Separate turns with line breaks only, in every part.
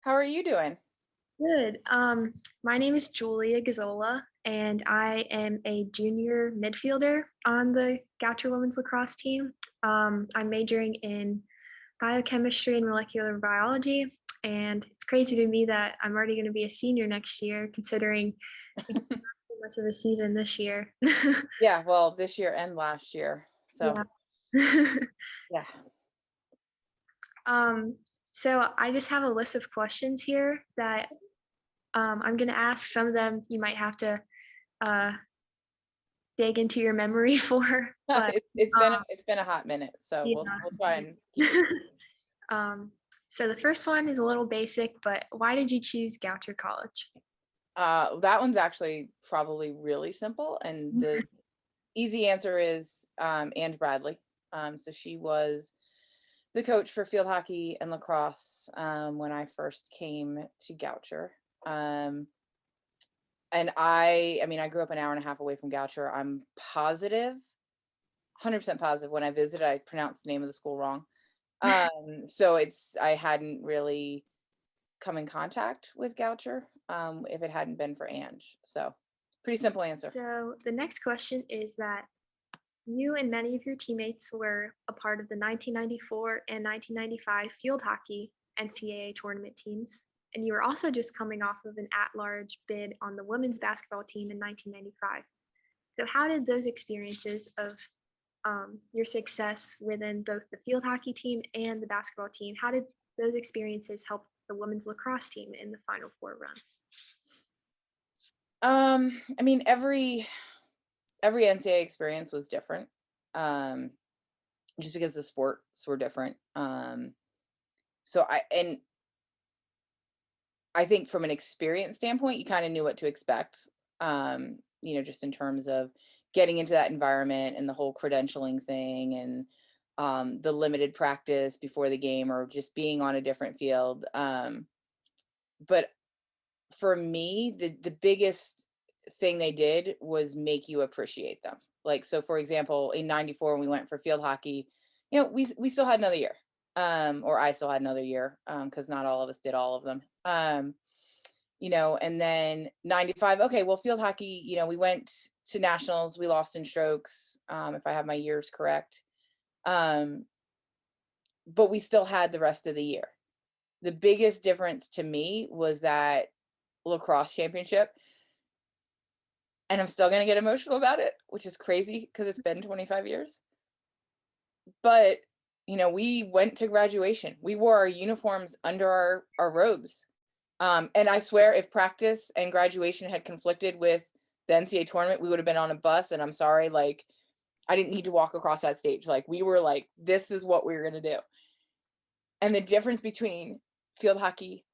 How are you doing?
Good. My name is Julia Gazzola, and I am a junior midfielder on the Goucher women's lacrosse team. I'm majoring in biochemistry and molecular biology, and it's crazy to me that I'm already going to be a senior next year, considering we didn't have so much of a season this year.
Yeah, well, this year and last year. So,
Yeah.
yeah.
um, so I just have a list of questions here that I'm going to ask. Some of them you might have to uh, dig into your memory for, but
It's been
um,
it's been a hot minute, so we'll try
yeah.
and keep it.
um, so the first one is a little basic, but why did you choose Goucher College?
That one's actually probably really simple, and the easy answer is Ange Bradley. So she was the coach for field hockey and lacrosse when I first came to Goucher. Um, and I mean, I grew up an hour and a half away from Goucher. I'm positive, 100% positive when I visited, I pronounced the name of the school wrong. So I hadn't really come in contact with Goucher, if it hadn't been for Ange. So pretty simple answer.
So the next question is that you and many of your teammates were a part of the 1994 and 1995 field hockey NCAA tournament teams, and you were also just coming off of an at-large bid on the women's basketball team in 1995. So how did those experiences of your success within both the field hockey team and the basketball team, how did those experiences help the women's lacrosse team in the Final Four run?
I mean, every NCAA experience was different. Um, just because the sports were different. So I think from an experience standpoint, you kind of knew what to expect. Just in terms of getting into that environment and the whole credentialing thing and the limited practice before the game or just being on a different field. But for me, the biggest thing they did was make you appreciate them. Like, so for example, in 94 when we went for field hockey, we still had another year. Or I still had another year, because not all of us did all of them. And then 95, okay, well, field hockey, we went to nationals, we lost in strokes, if I have my years correct. Um, but we still had the rest of the year. The biggest difference to me was that lacrosse championship. And I'm still gonna get emotional about it, which is crazy because it's been 25 years. But, we went to graduation. We wore our uniforms under our robes. And I swear if practice and graduation had conflicted with the NCAA tournament, we would have been on a bus. And I'm sorry, like, I didn't need to walk across that stage. Like, we were like, this is what we were gonna do. And the difference between field hockey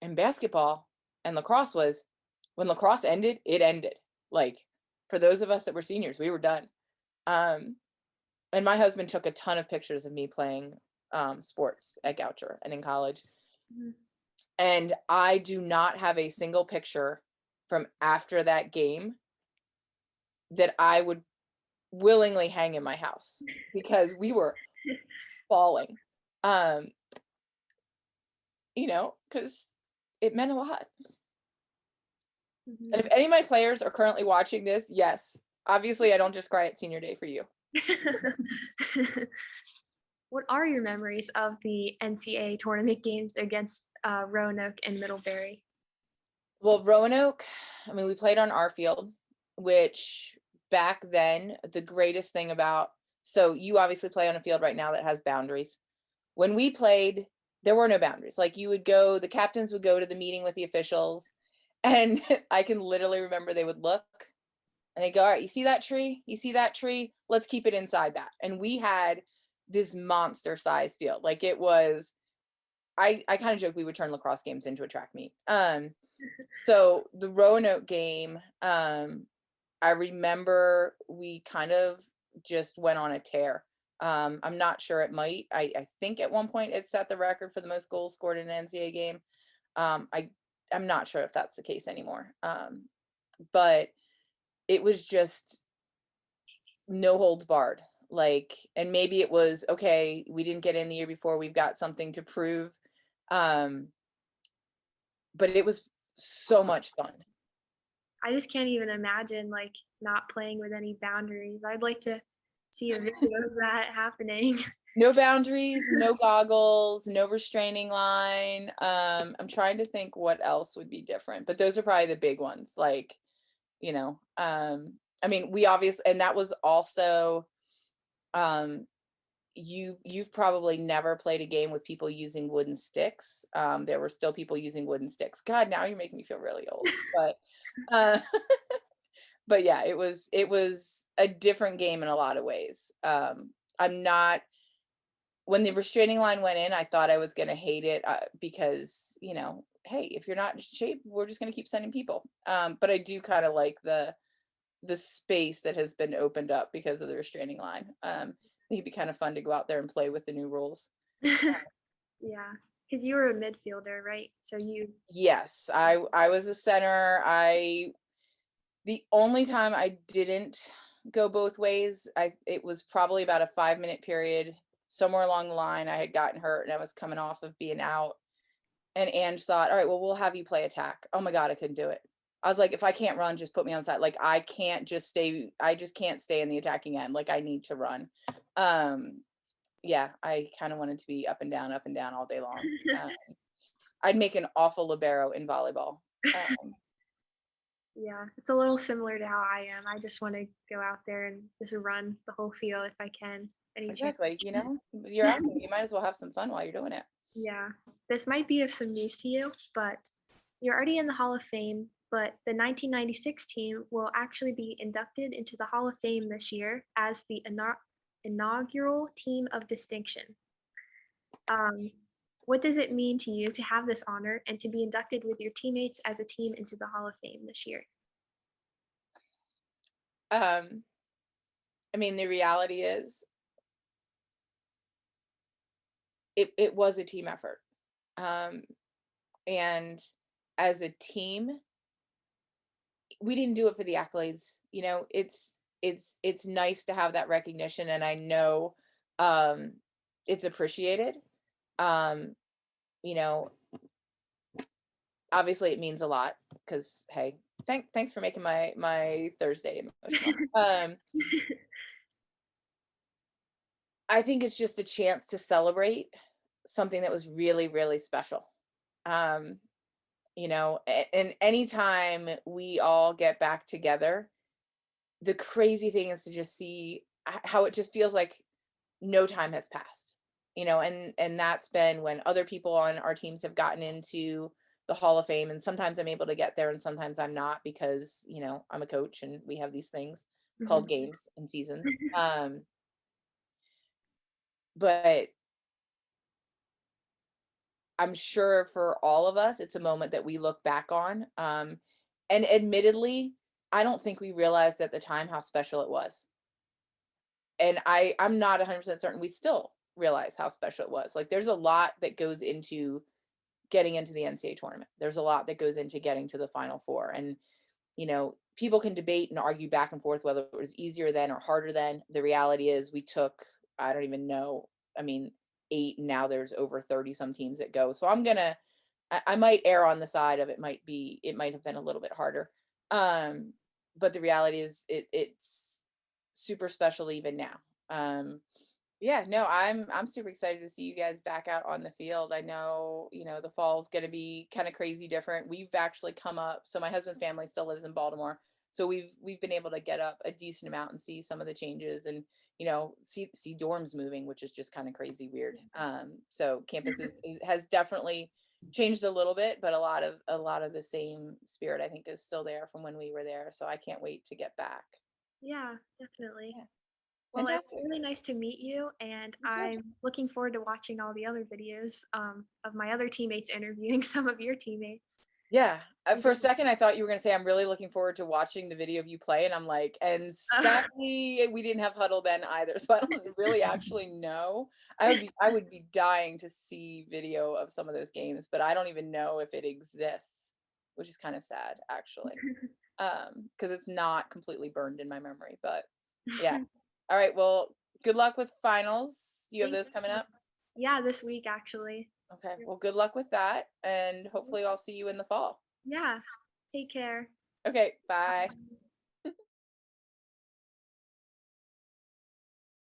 and basketball and lacrosse was when lacrosse ended, it ended. Like, for those of us that were seniors, we were done. Um, and my husband took a ton of pictures of me playing sports at Goucher and in college.
Mhm.
And I do not have a single picture from after that game that I would willingly hang in my house because we were falling. Um, because it meant a lot. And if
Mhm.
any of my players are currently watching this, yes, obviously I don't just cry at senior day for you.
What are your memories of the NCAA tournament games against Roanoke and Middlebury?
Well, Roanoke, I mean, we played on our field, which back then, the greatest thing about, so you obviously play on a field right now that has boundaries. When we played, there were no boundaries. Like, the captains would go to the meeting with the officials, and I can literally remember they would look and they go, all right, you see that tree? You see that tree? Let's keep it inside that. And we had this monster size field. Like, it was, I kind of joke we would turn lacrosse games into a track meet. So the Roanoke game, I remember we kind of just went on a tear. I'm not sure, it might. I think at one point it set the record for the most goals scored in an NCAA game. Um, I I'm not sure if that's the case anymore. But it was just no holds barred. Like, and maybe it was okay, we didn't get in the year before, we've got something to prove. Um, but it was so much fun.
I just can't even imagine like not playing with any boundaries. I'd like to see a video of that happening.
No boundaries, no goggles, no restraining line. I'm trying to think what else would be different, but those are probably the big ones. Like, I mean, we obviously, and that was also, um, you've probably never played a game with people using wooden sticks. There were still people using wooden sticks. God, now you're making me feel really old. Uh, but yeah, it was a different game in a lot of ways. I'm not when the restraining line went in, I thought I was gonna hate it, because, hey, if you're not in shape, we're just gonna keep sending people. But I do kinda like the space that has been opened up because of the restraining line. I think it'd be kind of fun to go out there and play with the new rules.
Yeah, because you were a midfielder, right? So you
Yes, I was a center. The only time I didn't go both ways, it was probably about a 5-minute period somewhere along the line. I had gotten hurt and I was coming off of being out. And Ange thought, all right, well, we'll have you play attack. Oh my God, I couldn't do it. I was like, if I can't run, just put me on side. Like I just can't stay in the attacking end. Like I need to run. Um, yeah, I kind of wanted to be up and down all day long. Uh, I'd make an awful libero in volleyball. Um,
yeah, it's a little similar to how I am. I just want to go out there and just run the whole field if I can, any chance.
exactly. You're acting. You might as well have some fun while you're doing it.
Yeah, this might be of some use to you, but you're already in the Hall of Fame, but the 1996 team will actually be inducted into the Hall of Fame this year as the inaugural team of distinction. Um, what does it mean to you to have this honor and to be inducted with your teammates as a team into the Hall of Fame this year?
Um, I mean, the reality is it was a team effort. Um, and as a team, we didn't do it for the accolades. It's nice to have that recognition, and I know um it's appreciated. Um, you know, Obviously it means a lot because hey, thanks for making my Thursday emotional. I think it's just a chance to celebrate something that was really, really special. Um, and anytime we all get back together, the crazy thing is to just see how it just feels like no time has passed. And that's been when other people on our teams have gotten into the Hall of Fame, and sometimes I'm able to get there and sometimes I'm not because, I'm a coach and we have these things called
Mhm.
games and seasons. But I'm sure for all of us, it's a moment that we look back on. And admittedly, I don't think we realized at the time how special it was. And I'm not 100% certain we still realize how special it was. Like there's a lot that goes into getting into the NCAA tournament. There's a lot that goes into getting to the Final Four. And, people can debate and argue back and forth whether it was easier then or harder then. The reality is we took, I don't even know, I mean, 8, and now there's over 30 some teams that go. So I might err on the side of it might have been a little bit harder. Um, but the reality is it's super special even now. Um, yeah, no, I'm super excited to see you guys back out on the field. I know, the fall's gonna be kind of crazy different. We've actually come up, so my husband's family still lives in Baltimore. So we've been able to get up a decent amount and see some of the changes and, see dorms moving, which is just kind of crazy weird. So campus has definitely changed a little bit, but a lot of the same spirit I think is still there from when we were there. So I can't wait to get back.
Yeah, definitely.
Yeah.
Well, it was
Fantastic.
really nice to meet you, and
My pleasure.
I'm looking forward to watching all the other videos of my other teammates interviewing some of your teammates.
Yeah. For a second, I thought you were gonna say, "I'm really looking forward to watching the video of you play," and I'm like, and sadly, we didn't have Huddle then either, so I don't really actually know. I would be dying to see video of some of those games, but I don't even know if it exists, which is kind of sad, actually, because it's not completely burned in my memory, but yeah. All right, well, good luck with finals. You have
Thank
those coming
you.
up?
Yeah, this week actually.
Okay.
Yep.
Well, good luck with that, and hopefully I'll see you in the fall.
Yeah. Take care.
Okay. Bye.